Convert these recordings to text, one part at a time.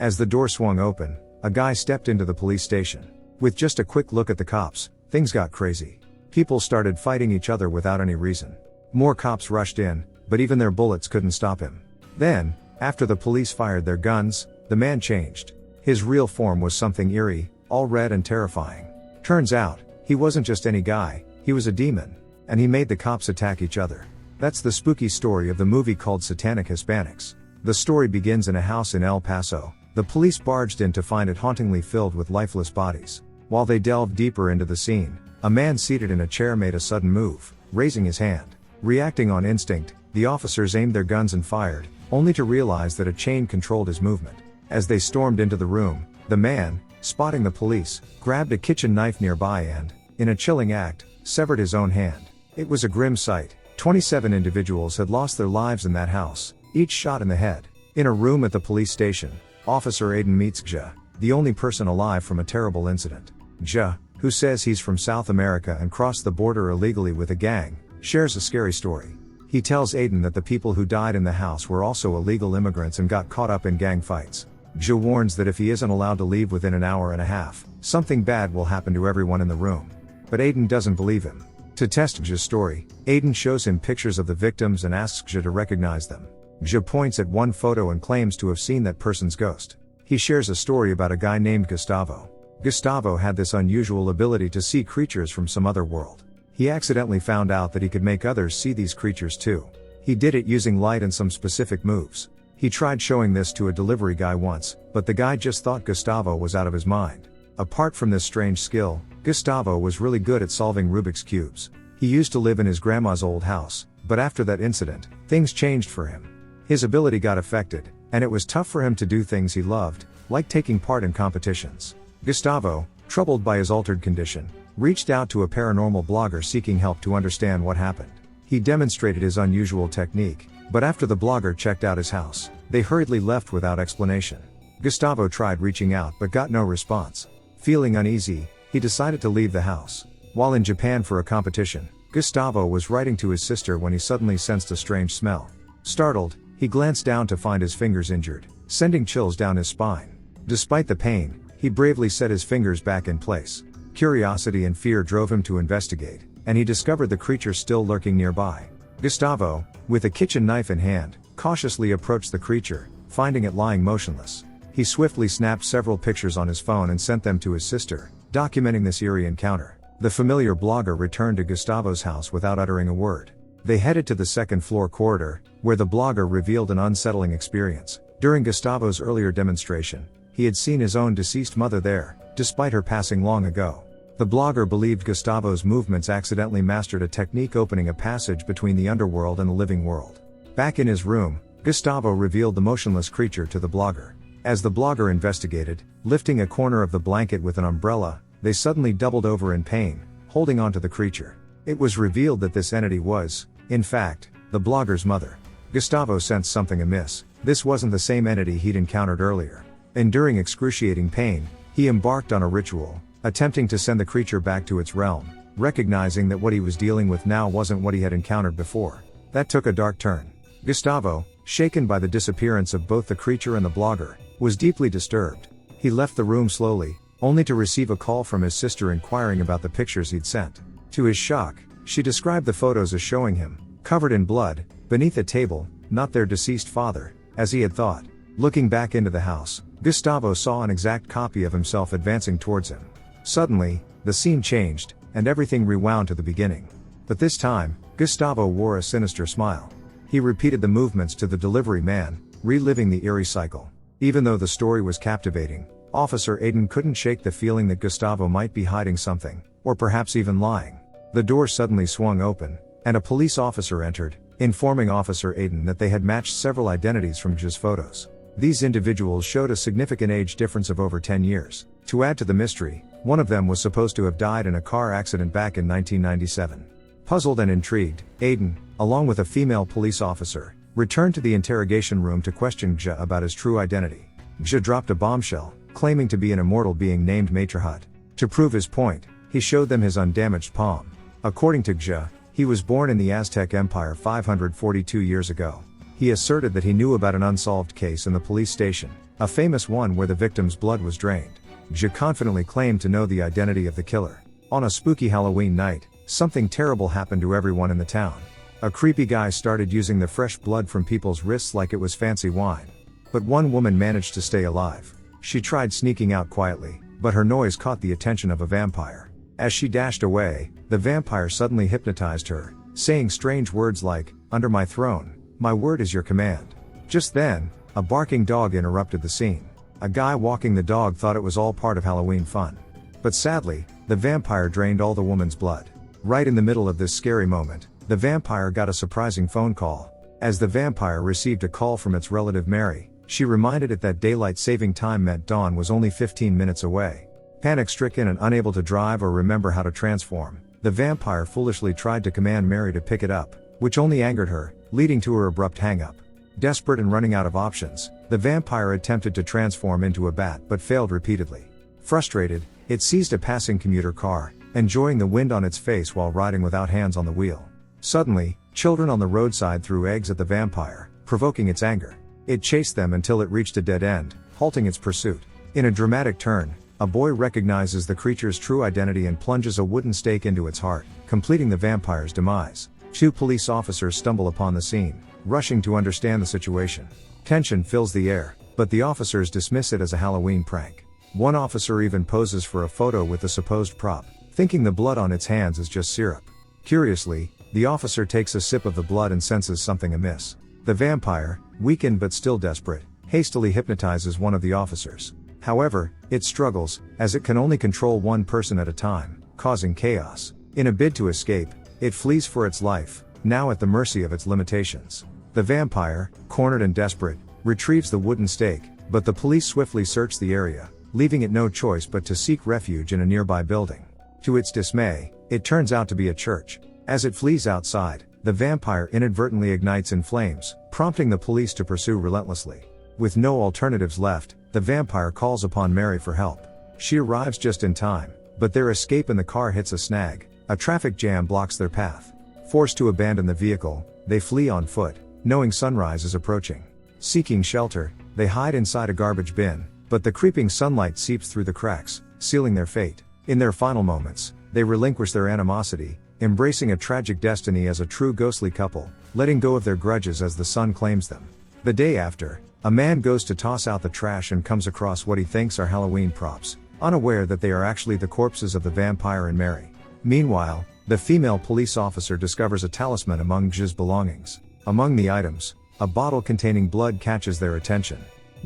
As the door swung open, a guy stepped into the police station. With just a quick look at the cops, things got crazy. People started fighting each other without any reason. More cops rushed in, but even their bullets couldn't stop him. Then, after the police fired their guns, the man changed. His real form was something eerie, all red and terrifying. Turns out, he wasn't just any guy, he was a demon. And he made the cops attack each other. That's the spooky story of the movie called Satanic Hispanics. The story begins in a house in El Paso. The police barged in to find it hauntingly filled with lifeless bodies. While they delved deeper into the scene, a man seated in a chair made a sudden move, raising his hand. Reacting on instinct, the officers aimed their guns and fired, only to realize that a chain controlled his movement. As they stormed into the room, the man, spotting the police, grabbed a kitchen knife nearby and, in a chilling act, severed his own hand. It was a grim sight. 27 individuals had lost their lives in that house, each shot in the head. In a room at the police station, Officer Aiden meets Gja, the only person alive from a terrible incident. Gja, who says he's from South America and crossed the border illegally with a gang, shares a scary story. He tells Aiden that the people who died in the house were also illegal immigrants and got caught up in gang fights. Gja warns that if he isn't allowed to leave within an hour and a half, something bad will happen to everyone in the room. But Aiden doesn't believe him. To test Gja's story, Aiden shows him pictures of the victims and asks Gja to recognize them. Gja points at one photo and claims to have seen that person's ghost. He shares a story about a guy named Gustavo. Gustavo had this unusual ability to see creatures from some other world. He accidentally found out that he could make others see these creatures too. He did it using light and some specific moves. He tried showing this to a delivery guy once, but the guy just thought Gustavo was out of his mind. Apart from this strange skill, Gustavo was really good at solving Rubik's Cubes. He used to live in his grandma's old house, but after that incident, things changed for him. His ability got affected, and it was tough for him to do things he loved, like taking part in competitions. Gustavo, troubled by his altered condition, reached out to a paranormal blogger seeking help to understand what happened. He demonstrated his unusual technique, but after the blogger checked out his house, they hurriedly left without explanation. Gustavo tried reaching out but got no response. Feeling uneasy, he decided to leave the house. While in Japan for a competition, Gustavo was writing to his sister when he suddenly sensed a strange smell. Startled, he glanced down to find his fingers injured, sending chills down his spine. Despite the pain, he bravely set his fingers back in place. Curiosity and fear drove him to investigate, and he discovered the creature still lurking nearby. Gustavo, with a kitchen knife in hand, cautiously approached the creature, finding it lying motionless. He swiftly snapped several pictures on his phone and sent them to his sister, documenting this eerie encounter. The familiar blogger returned to Gustavo's house without uttering a word. They headed to the second-floor corridor, where the blogger revealed an unsettling experience. During Gustavo's earlier demonstration, he had seen his own deceased mother there, despite her passing long ago. The blogger believed Gustavo's movements accidentally mastered a technique opening a passage between the underworld and the living world. Back in his room, Gustavo revealed the motionless creature to the blogger. As the blogger investigated, lifting a corner of the blanket with an umbrella, they suddenly doubled over in pain, holding onto the creature. It was revealed that this entity was, in fact, the blogger's mother. Gustavo sensed something amiss. This wasn't the same entity he'd encountered earlier. Enduring excruciating pain, he embarked on a ritual, attempting to send the creature back to its realm, recognizing that what he was dealing with now wasn't what he had encountered before. That took a dark turn. Gustavo, shaken by the disappearance of both the creature and the blogger, was deeply disturbed. He left the room slowly, only to receive a call from his sister inquiring about the pictures he'd sent. To his shock, she described the photos as showing him, covered in blood, beneath a table, not their deceased father, as he had thought. Looking back into the house, Gustavo saw an exact copy of himself advancing towards him. Suddenly, the scene changed, and everything rewound to the beginning. But this time, Gustavo wore a sinister smile. He repeated the movements to the delivery man, reliving the eerie cycle. Even though the story was captivating, Officer Aiden couldn't shake the feeling that Gustavo might be hiding something, or perhaps even lying. The door suddenly swung open, and a police officer entered, informing Officer Aiden that they had matched several identities from Gja's photos. These individuals showed a significant age difference of over 10 years. To add to the mystery, one of them was supposed to have died in a car accident back in 1997. Puzzled and intrigued, Aiden, along with a female police officer, returned to the interrogation room to question Gja about his true identity. Gja dropped a bombshell, claiming to be an immortal being named Matrahut. To prove his point, he showed them his undamaged palm. According to Gja, he was born in the Aztec Empire 542 years ago. He asserted that he knew about an unsolved case in the police station, a famous one where the victim's blood was drained. Zhe confidently claimed to know the identity of the killer. On a spooky Halloween night, something terrible happened to everyone in the town. A creepy guy started using the fresh blood from people's wrists like it was fancy wine. But one woman managed to stay alive. She tried sneaking out quietly, but her noise caught the attention of a vampire. As she dashed away, the vampire suddenly hypnotized her, saying strange words like, "Under my throne, my word is your command." Just then, a barking dog interrupted the scene. A guy walking the dog thought it was all part of Halloween fun. But sadly, the vampire drained all the woman's blood. Right in the middle of this scary moment, the vampire got a surprising phone call. As the vampire received a call from its relative Mary, she reminded it that daylight saving time meant dawn was only 15 minutes away. Panic-stricken and unable to drive or remember how to transform, the vampire foolishly tried to command Mary to pick it up, which only angered her, leading to her abrupt hang-up. Desperate and running out of options, the vampire attempted to transform into a bat but failed repeatedly. Frustrated, it seized a passing commuter car, enjoying the wind on its face while riding without hands on the wheel. Suddenly, children on the roadside threw eggs at the vampire, provoking its anger. It chased them until it reached a dead end, halting its pursuit. In a dramatic turn, a boy recognizes the creature's true identity and plunges a wooden stake into its heart, completing the vampire's demise. 2 police officers stumble upon the scene, rushing to understand the situation. Tension fills the air, but the officers dismiss it as a Halloween prank. One officer even poses for a photo with the supposed prop, thinking the blood on its hands is just syrup. Curiously, the officer takes a sip of the blood and senses something amiss. The vampire, weakened but still desperate, hastily hypnotizes one of the officers. However, it struggles, as it can only control one person at a time, causing chaos. In a bid to escape, it flees for its life, now at the mercy of its limitations. The vampire, cornered and desperate, retrieves the wooden stake, but the police swiftly search the area, leaving it no choice but to seek refuge in a nearby building. To its dismay, it turns out to be a church. As it flees outside, the vampire inadvertently ignites in flames, prompting the police to pursue relentlessly. With no alternatives left, the vampire calls upon Mary for help. She arrives just in time, but their escape in the car hits a snag. A traffic jam blocks their path. Forced to abandon the vehicle, they flee on foot, knowing sunrise is approaching. Seeking shelter, they hide inside a garbage bin, but the creeping sunlight seeps through the cracks, sealing their fate. In their final moments, they relinquish their animosity, embracing a tragic destiny as a true ghostly couple, letting go of their grudges as the sun claims them. The day after, a man goes to toss out the trash and comes across what he thinks are Halloween props, unaware that they are actually the corpses of the vampire and Mary. Meanwhile, the female police officer discovers a talisman among Zhe's belongings. Among the items, a bottle containing blood catches their attention.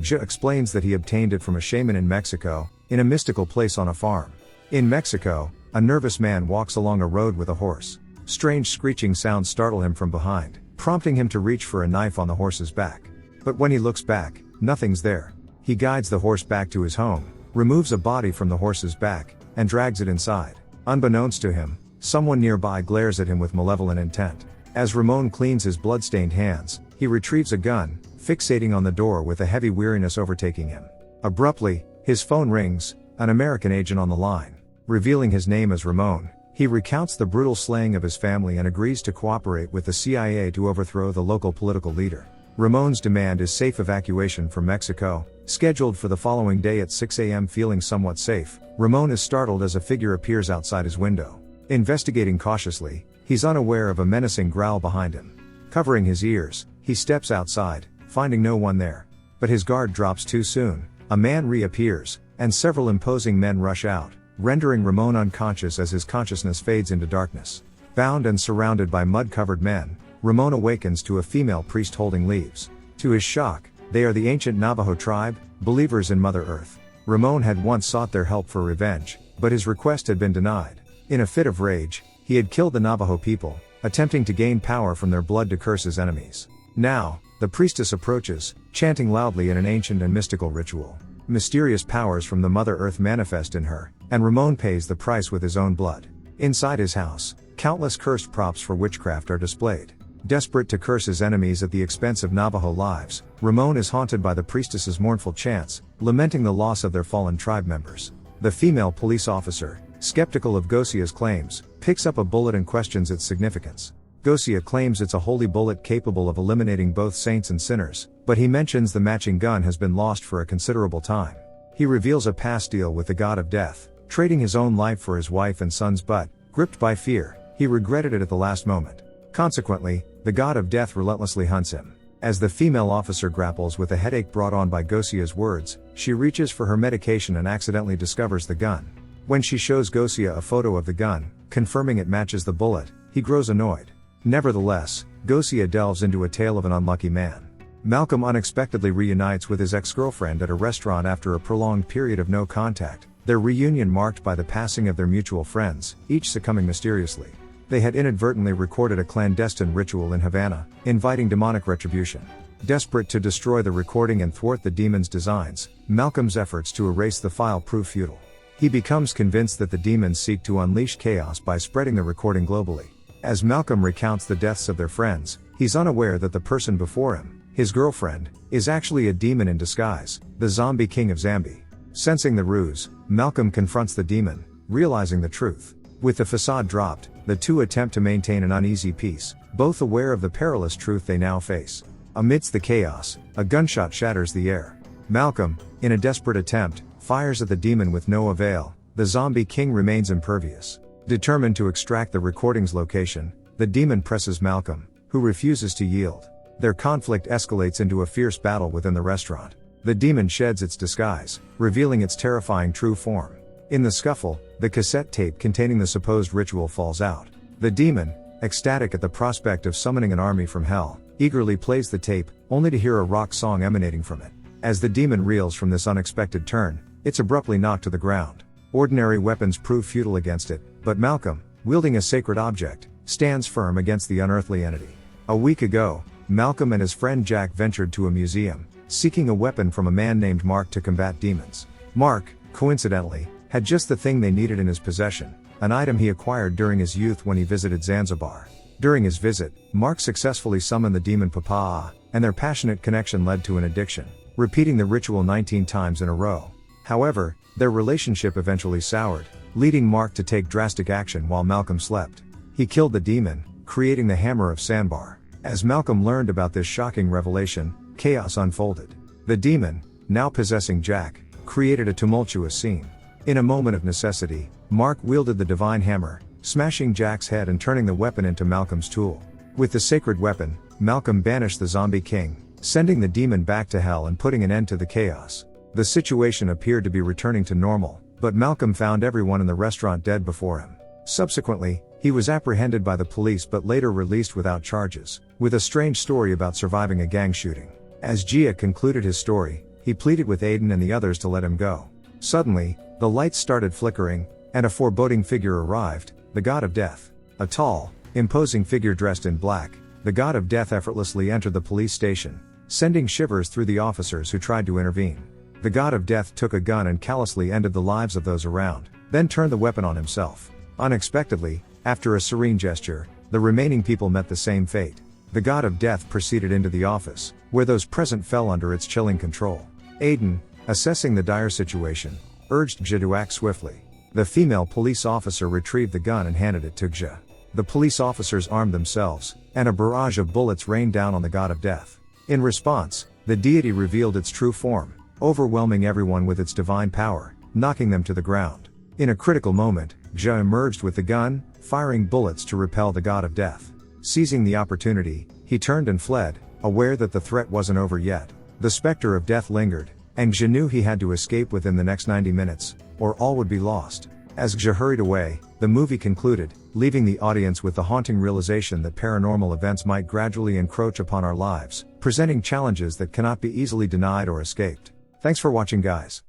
Zhe explains that he obtained it from a shaman in Mexico, in a mystical place on a farm. In Mexico, a nervous man walks along a road with a horse. Strange screeching sounds startle him from behind, prompting him to reach for a knife on the horse's back. But when he looks back, nothing's there. He guides the horse back to his home, removes a body from the horse's back, and drags it inside. Unbeknownst to him, someone nearby glares at him with malevolent intent. As Ramon cleans his blood-stained hands, he retrieves a gun, fixating on the door with a heavy weariness overtaking him. Abruptly, his phone rings, an American agent on the line. Revealing his name as Ramon, he recounts the brutal slaying of his family and agrees to cooperate with the CIA to overthrow the local political leader. Ramon's demand is safe evacuation from Mexico, scheduled for the following day at 6 a.m. Feeling somewhat safe, Ramon is startled as a figure appears outside his window. Investigating cautiously, he's unaware of a menacing growl behind him. Covering his ears, he steps outside, finding no one there. But his guard drops too soon, a man reappears, and several imposing men rush out, rendering Ramon unconscious as his consciousness fades into darkness. Bound and surrounded by mud-covered men, Ramon awakens to a female priest holding leaves. To his shock, they are the ancient Navajo tribe, believers in Mother Earth. Ramon had once sought their help for revenge, but his request had been denied. In a fit of rage, he had killed the Navajo people, attempting to gain power from their blood to curse his enemies. Now, the priestess approaches, chanting loudly in an ancient and mystical ritual. Mysterious powers from the Mother Earth manifest in her, and Ramon pays the price with his own blood. Inside his house, countless cursed props for witchcraft are displayed. Desperate to curse his enemies at the expense of Navajo lives, Ramon is haunted by the priestess's mournful chants, lamenting the loss of their fallen tribe members. The female police officer, skeptical of Gosia's claims, picks up a bullet and questions its significance. Gosia claims it's a holy bullet capable of eliminating both saints and sinners, but he mentions the matching gun has been lost for a considerable time. He reveals a past deal with the god of death, trading his own life for his wife and sons, but, gripped by fear, he regretted it at the last moment. Consequently, the god of death relentlessly hunts him. As the female officer grapples with a headache brought on by Gosia's words, she reaches for her medication and accidentally discovers the gun. When she shows Gosia a photo of the gun, confirming it matches the bullet, he grows annoyed. Nevertheless, Gosia delves into a tale of an unlucky man. Malcolm unexpectedly reunites with his ex-girlfriend at a restaurant after a prolonged period of no contact, their reunion marked by the passing of their mutual friends, each succumbing mysteriously. They had inadvertently recorded a clandestine ritual in Havana, inviting demonic retribution. Desperate to destroy the recording and thwart the demon's designs, Malcolm's efforts to erase the file prove futile. He becomes convinced that the demons seek to unleash chaos by spreading the recording globally. As Malcolm recounts the deaths of their friends, he's unaware that the person before him, his girlfriend, is actually a demon in disguise, the zombie king of Zambi. Sensing the ruse, Malcolm confronts the demon, realizing the truth. With the facade dropped, the two attempt to maintain an uneasy peace, both aware of the perilous truth they now face. Amidst the chaos, a gunshot shatters the air. Malcolm, in a desperate attempt, fires at the demon with no avail. The zombie king remains impervious. Determined to extract the recording's location, the demon presses Malcolm, who refuses to yield. Their conflict escalates into a fierce battle within the restaurant. The demon sheds its disguise, revealing its terrifying true form. In the scuffle, the cassette tape containing the supposed ritual falls out. The demon, ecstatic at the prospect of summoning an army from hell, eagerly plays the tape, only to hear a rock song emanating from it. As the demon reels from this unexpected turn, it's abruptly knocked to the ground. Ordinary weapons prove futile against it, but Malcolm, wielding a sacred object, stands firm against the unearthly entity. A week ago, Malcolm and his friend Jack ventured to a museum, seeking a weapon from a man named Mark to combat demons. Mark, coincidentally, had just the thing they needed in his possession, an item he acquired during his youth when he visited Zanzibar. During his visit, Mark successfully summoned the demon Papa, and their passionate connection led to an addiction, repeating the ritual 19 times in a row. However, their relationship eventually soured, leading Mark to take drastic action while Malcolm slept. He killed the demon, creating the Hammer of Sandbar. As Malcolm learned about this shocking revelation, chaos unfolded. The demon, now possessing Jack, created a tumultuous scene. In a moment of necessity, Mark wielded the divine hammer, smashing Jack's head and turning the weapon into Malcolm's tool. With the sacred weapon, Malcolm banished the zombie king, sending the demon back to hell and putting an end to the chaos. The situation appeared to be returning to normal, but Malcolm found everyone in the restaurant dead before him. Subsequently, he was apprehended by the police but later released without charges, with a strange story about surviving a gang shooting. As Gia concluded his story, he pleaded with Aiden and the others to let him go. Suddenly, the lights started flickering, and a foreboding figure arrived, the god of death. A tall, imposing figure dressed in black, the god of death effortlessly entered the police station, sending shivers through the officers who tried to intervene. The god of death took a gun and callously ended the lives of those around, then turned the weapon on himself. Unexpectedly, after a serene gesture, the remaining people met the same fate. The god of death proceeded into the office, where those present fell under its chilling control. Aiden, assessing the dire situation, urged Gja to act swiftly. The female police officer retrieved the gun and handed it to Gja. The police officers armed themselves, and a barrage of bullets rained down on the god of death. In response, the deity revealed its true form, overwhelming everyone with its divine power, knocking them to the ground. In a critical moment, Gja emerged with the gun, firing bullets to repel the god of death. Seizing the opportunity, he turned and fled, aware that the threat wasn't over yet. The specter of death lingered, and Gja knew he had to escape within the next 90 minutes, or all would be lost. As Gja hurried away, the movie concluded, leaving the audience with the haunting realization that paranormal events might gradually encroach upon our lives, presenting challenges that cannot be easily denied or escaped. Thanks for watching, guys.